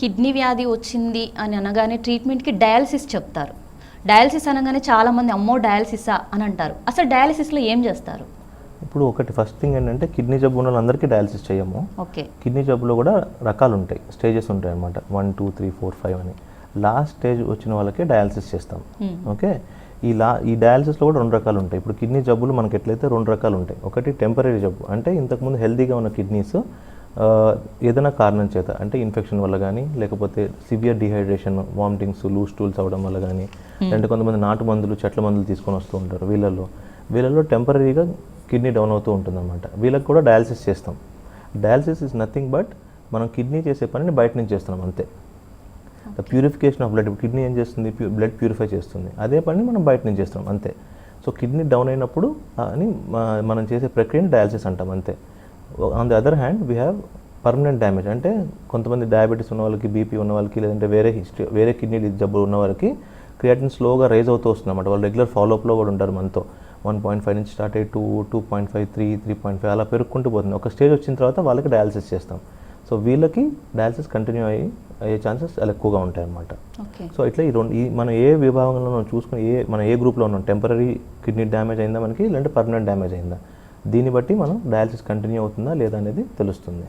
Kidney వ్యాధి వచ్చింది అని అనగానే ట్రీట్మెంట్కి డయాలసిస్ చెప్తారు. డయాలసిస్ అనగానే చాలామంది అమ్మో డయాలసిసా అని అంటారు. అసలు డయాలసిస్లో ఏం చేస్తారు? ఇప్పుడు ఒకటి ఫస్ట్ థింగ్ ఏంటంటే కిడ్నీ జబ్బు ఉన్న వాళ్ళందరికీ డయాలసిస్ చేయము. ఓకే. కిడ్నీ జబ్బులో కూడా రకాలు ఉంటాయి, స్టేజెస్ ఉంటాయి అన్నమాట, 1 2 3 4 5 అని. లాస్ట్ స్టేజ్ వచ్చిన వాళ్ళకి డయాలసిస్ చేస్తాం. ఓకే. ఈ డయాలసిస్లో కూడా 2 రకాలు ఉంటాయి. ఇప్పుడు కిడ్నీ జబ్బులు మనకి ఎట్లయితే 2 రకాలు ఉంటాయి. ఒకటి టెంపరీ జబ్బు, అంటే ఇంతకుముందు హెల్తీగా ఉన్న కిడ్నీస్ ఏదైనా కారణం చేత, అంటే ఇన్ఫెక్షన్ వల్ల కానీ, లేకపోతే severe dehydration, vomitings, loose stools అవ్వడం వల్ల కానీ, అంటే కొంతమంది నాటు మందులు, చెట్ల మందులు తీసుకొని వస్తూ ఉంటారు. వీళ్ళలో టెంపరీగా కిడ్నీ డౌన్ అవుతూ ఉంటుందన్నమాట. వీళ్ళకి కూడా డయాలసిస్ చేస్తాం. డయాలసిస్ ఇస్ నథింగ్ బట్ మనం కిడ్నీ చేసే పనిని బయట నుంచి చేస్తున్నాం అంతే. The purification of blood. Kidney ఏం చేస్తుంది? బ్లడ్ ప్యూరిఫై చేస్తుంది. అదే పని మనం బయట నుంచి చేస్తున్నాం అంతే. సో కిడ్నీ డౌన్ అయినప్పుడు అని మనం చేసే ప్రక్రియని డయాలసిస్ అంటాం అంతే. On the other hand we have permanent damage. అంటే కొంతమంది డయాబెటీస్ ఉన్న వాళ్ళకి, బీపీ ఉన్న వాళ్ళకి, లేదంటే వేరే కిడ్నీ జబ్బులు ఉన్న వాళ్ళకి క్రియాటిన్ స్లోగా రైజ్ అవుతూ వస్తుంది అన్నమాట. వాళ్ళు రెగ్యులర్ ఫాలోఅప్లో కూడా ఉంటారు మనతో. 1.5 నుంచి స్టార్ట్ అయ్యి 2, 2.5, 3, 3.5 అలా పెరుగుకుంటూ పోతుంది. ఒక స్టేజ్ వచ్చిన తర్వాత వాళ్ళకి డయాలసిస్ చేస్తాం. సో వీళ్ళకి డయాలసిస్ కంటిన్యూ అయ్యే ఛాన్సెస్ చాలా ఎక్కువగా ఉంటాయి అన్నమాట. సో ఇట్లా మనం ఏ విభాగంలో చూసుకుని మనం ఏ గ్రూప్లో ఉన్నాం, టెంపరీ కిడ్నీ డ్యామేజ్ అయిందా మనకి, లేదంటే పర్మనెంట్ డ్యామేజ్ అయిందా, దీన్ని బట్టి మనం డయాలసిస్ కంటిన్యూ అవుతుందా లేదా అనేది తెలుస్తుంది.